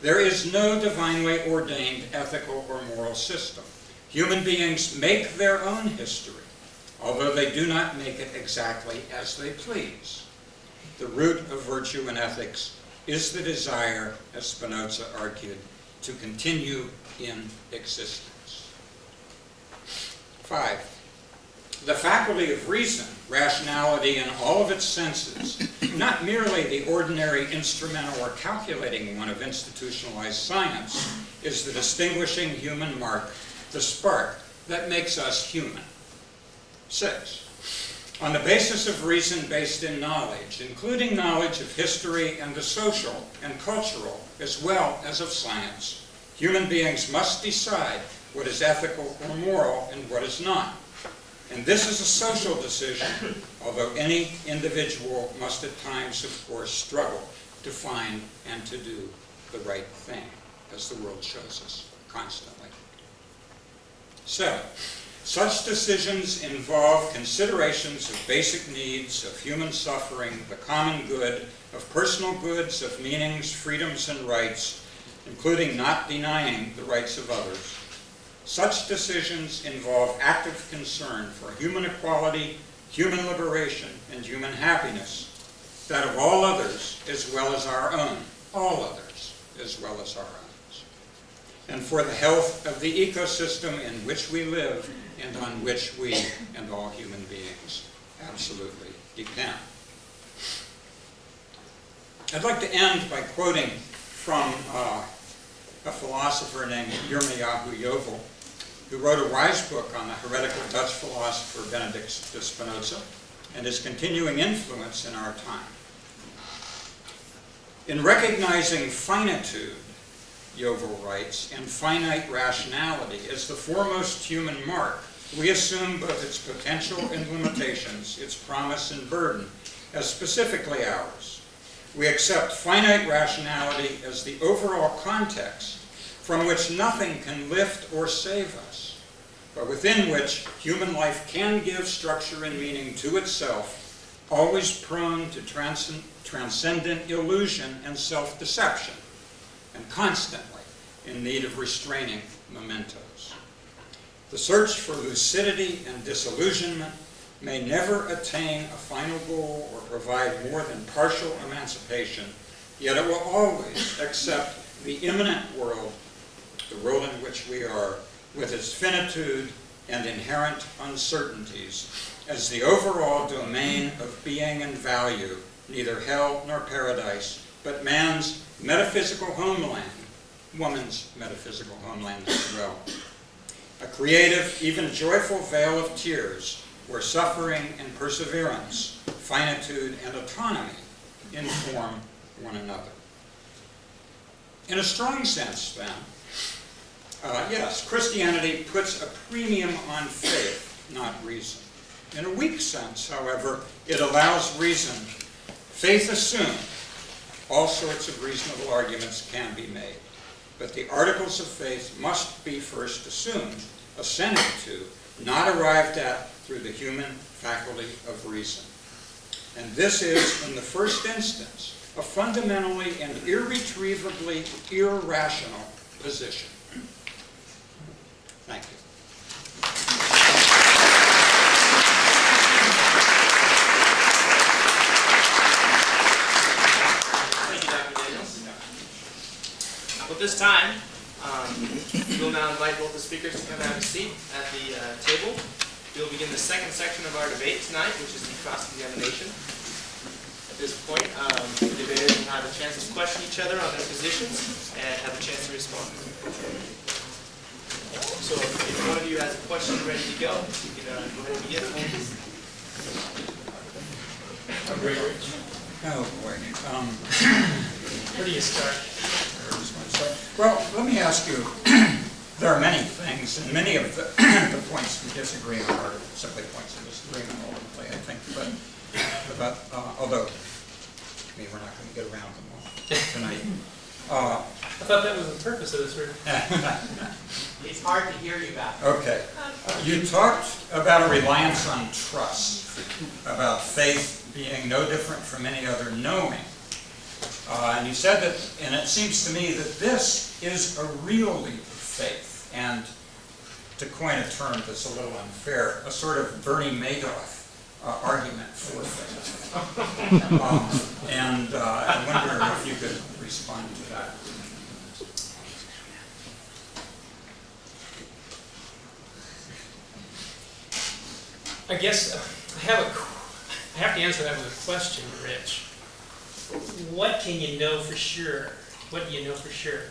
There is no divinely ordained ethical or moral system. Human beings make their own history, although they do not make it exactly as they please. The root of virtue and ethics is the desire, as Spinoza argued, to continue in existence. 5. The faculty of reason, rationality in all of its senses, not merely the ordinary instrumental or calculating one of institutionalized science, is the distinguishing human mark, the spark that makes us human. 6. On the basis of reason based in knowledge, including knowledge of history and the social and cultural, as well as of science, human beings must decide what is ethical or moral and what is not. And this is a social decision, although any individual must at times, of course, struggle to find and to do the right thing, as the world shows us constantly. 7. Such decisions involve considerations of basic needs, of human suffering, the common good, of personal goods, of meanings, freedoms, and rights, including not denying the rights of others. Such decisions involve active concern for human equality, human liberation, and human happiness, that of all others as well as our own, all others as well as our own, and for the health of the ecosystem in which we live and on which we and all human beings absolutely depend. I'd like to end by quoting from a philosopher named Yirmiyahu Yovel, who wrote a wise book on the heretical Dutch philosopher Benedict de Spinoza and his continuing influence in our time. In recognizing finitude, Yovel writes, and finite rationality as the foremost human mark, we assume both its potential and limitations, its promise and burden, as specifically ours. We accept finite rationality as the overall context from which nothing can lift or save us, but within which human life can give structure and meaning to itself, always prone to transcendent illusion and self-deception, and constantly in need of restraining mementos. The search for lucidity and disillusionment may never attain a final goal or provide more than partial emancipation, yet it will always accept the immanent world, the world in which we are, with its finitude and inherent uncertainties, as the overall domain of being and value, neither hell nor paradise, but man's metaphysical homeland, woman's metaphysical homeland as well. A creative, even joyful vale of tears, where suffering and perseverance, finitude and autonomy inform one another. In a strong sense, then, yes, Christianity puts a premium on faith, not reason. In a weak sense, however, it allows reason. Faith assumed, all sorts of reasonable arguments can be made, but the articles of faith must be first assumed, assented to, not arrived at through the human faculty of reason. And this is, in the first instance, a fundamentally and irretrievably irrational position. Thank you. Thank you, Dr. Daniels. At this time, we'll now invite both the speakers to come have a seat at the table. We'll begin the second section of our debate tonight, which is the cross-examination. At this point, the debaters will have a chance to question each other on their positions and have a chance to respond. So if one of you has a question ready to go, you can go ahead and begin. Oh boy. Where do you start? Well, let me ask you, there are many things, and many of the points we disagree on are simply points of disagreement ultimately, I think, but although, I mean, we're not going to get around them all tonight. I thought that was the purpose of this room. It's hard to hear you back. Okay. You talked about a reliance on trust, about faith being no different from any other knowing. And you said that, and it seems to me that this is a real leap of faith, and to coin a term that's a little unfair, a sort of Bernie Madoff argument for faith. I wonder if you could respond to that. I guess I have to answer that with a question, Rich. What can you know for sure? What do you know for sure?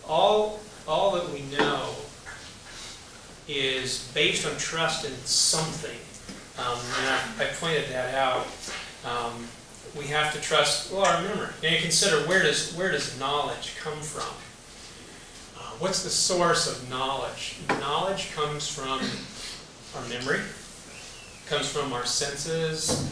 All that we know is based on trust in something. And I pointed that out. We have to trust. Well, remember, and consider where does knowledge come from? What's the source of knowledge? Knowledge comes from our memory, comes from our senses,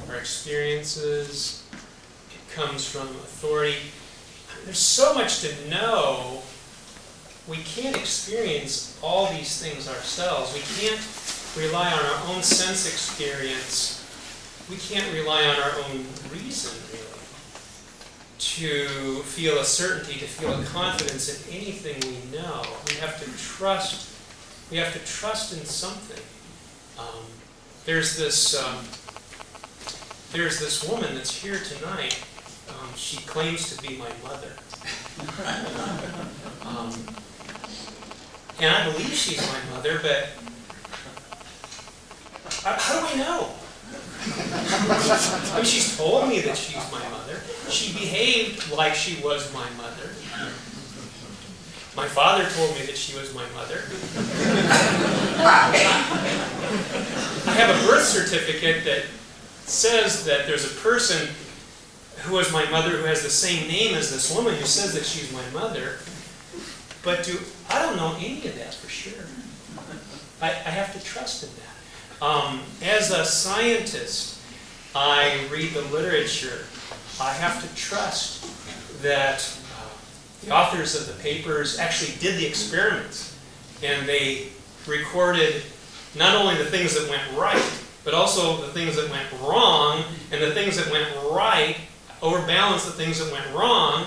our experiences, it comes from authority. There's so much to know. We can't experience all these things ourselves. We can't rely on our own sense experience. We can't rely on our own reason, really, to feel a certainty, to feel a confidence in anything we know. We have to trust. We have to trust in something. There's this woman that's here tonight. She claims to be my mother, and I believe she's my mother. But how do I know? I mean, she's told me that she's my mother. She behaved like she was my mother. My father told me that she was my mother. I have a birth certificate that says that there's a person who is my mother who has the same name as this woman who says that she's my mother. But I don't know any of that for sure. I have to trust in that. As a scientist, I read the literature. I have to trust that the authors of the papers actually did the experiments, and they recorded not only the things that went right, but also the things that went wrong, and the things that went right overbalanced the things that went wrong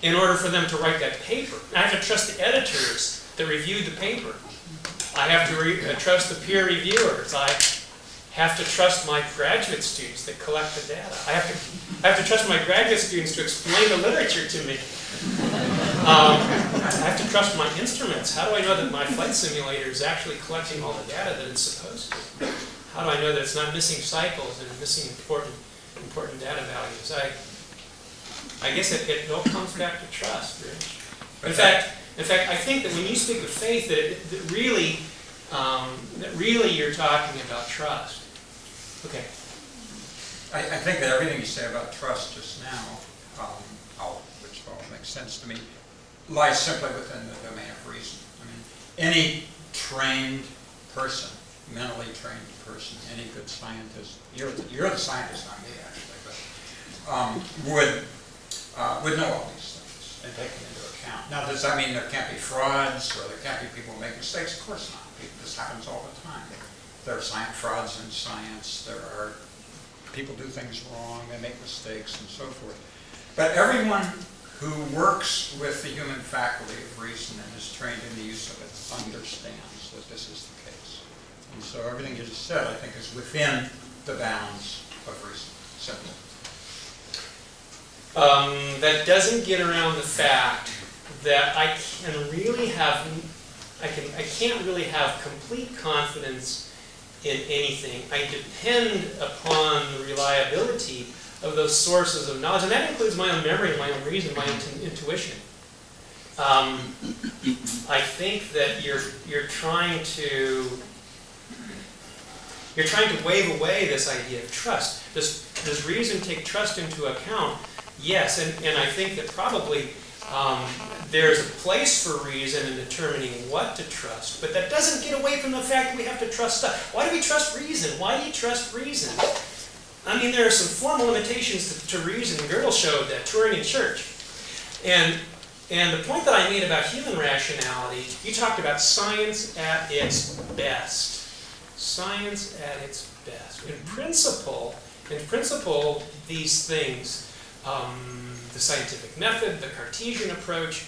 in order for them to write that paper. I have to trust the editors that reviewed the paper. I have to trust the peer reviewers. I have to trust my graduate students that collect the data. I have to trust my graduate students to explain the literature to me. I have to trust my instruments. How do I know that my flight simulator is actually collecting all the data that it's supposed to? How do I know that it's not missing cycles and missing important data values? I guess it all comes back to trust, Rich. In fact, I think that when you speak of faith, that really you're talking about trust. Okay. I think that everything you say about trust just now, which all makes sense to me, lies simply within the domain of reason. I mean, any trained person, mentally trained person, any good scientist, you're the scientist, not me actually, but would know all these things and take them into account. Now, does that mean there can't be frauds or there can't be people who make mistakes? Of course not. This happens all the time. There are frauds in science. There are people do things wrong. They make mistakes and so forth. But everyone who works with the human faculty of reason and is trained in the use of it understands that this is the case. And so everything you just said, I think, is within the bounds of reason. Simple. That doesn't get around the fact that I can't really have complete confidence in anything. I depend upon the reliability of those sources of knowledge, and that includes my own memory, my own reason, my own intuition. I think that you're trying to wave away this idea of trust. Does reason take trust into account? Yes, and I think that probably there's a place for reason in determining what to trust, but that doesn't get away from the fact that we have to trust stuff. Why do we trust reason? Why do you trust reason? I mean, there are some formal limitations to reason. Gödel showed that touring in church. And the point that I made about human rationality, you talked about science at its best. Science at its best. In principle, these things, the scientific method, the Cartesian approach,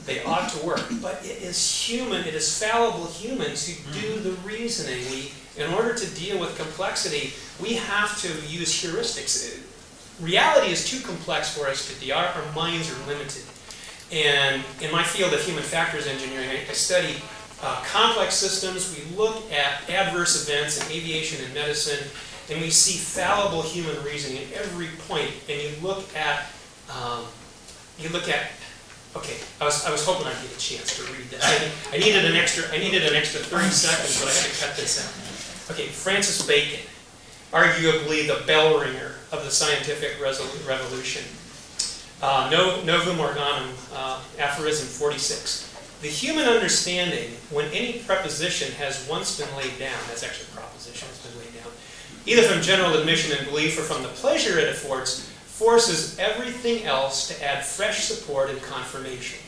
they ought to work. But it is human, it is fallible humans who do the reasoning. In order to deal with complexity, we have to use heuristics. Reality is too complex for us to deal. Our minds are limited. And in my field of human factors engineering, I study complex systems. We look at adverse events in aviation and medicine, and we see fallible human reasoning at every point. And you look at, okay, I was hoping I'd get a chance to read this. I needed an extra 30 seconds, but I had to cut this out. Okay, Francis Bacon, arguably the bell ringer of the scientific revolution. Novum Organum, aphorism 46. The human understanding, when any preposition has once been laid down, that's actually a proposition, has been laid down, either from general admission and belief or from the pleasure it affords, forces everything else to add fresh support and confirmation.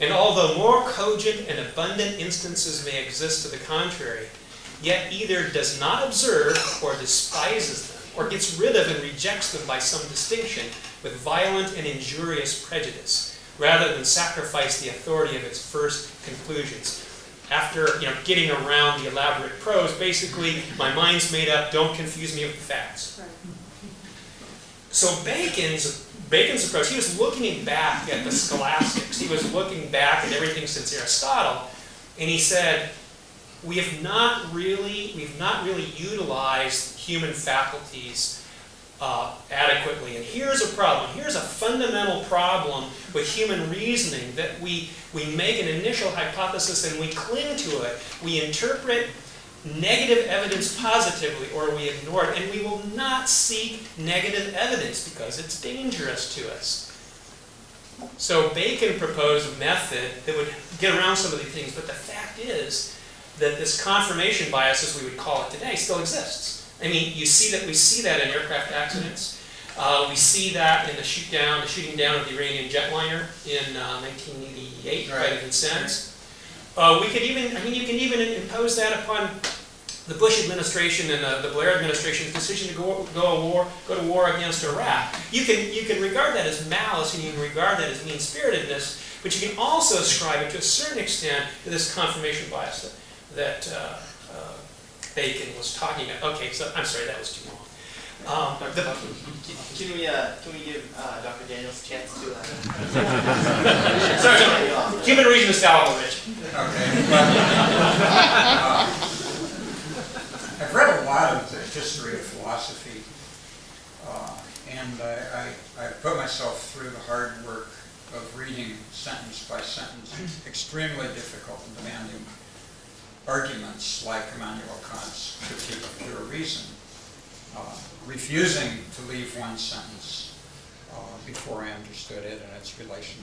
And although more cogent and abundant instances may exist to the contrary, yet either does not observe or despises them, or gets rid of and rejects them by some distinction with violent and injurious prejudice, rather than sacrifice the authority of its first conclusions. After getting around the elaborate prose, basically, my mind's made up, don't confuse me with the facts. So Bacon's approach, he was looking back at the scholastics. He was looking back at everything since Aristotle, and he said, we've not really utilized human faculties adequately. And here's a problem. Here's a fundamental problem with human reasoning, that we make an initial hypothesis and we cling to it. We interpret negative evidence positively, or we ignore it, and we will not seek negative evidence because it's dangerous to us. So Bacon proposed a method that would get around some of these things, but the fact is that this confirmation bias, as we would call it today, still exists. I mean, we see that in aircraft accidents. We see that in the shooting down of the Iranian jetliner in 1988 by the Vincennes. You can even impose that upon the Bush administration and the Blair administration's decision to go to war against Iraq. You can regard that as malice, and you can regard that as mean-spiritedness, but you can also ascribe it to a certain extent to this confirmation bias that Bacon was talking about. Okay, so I'm sorry, that was too long. Can we give Dr. Daniels a chance to? Sorry, human reason is fallible, Rich. Okay. Well, I've read a lot of the history of philosophy, and I put myself through the hard work of reading sentence by sentence extremely difficult and demanding arguments like Immanuel Kant's Critique of Pure Reason, refusing to leave one sentence before I understood it and its relation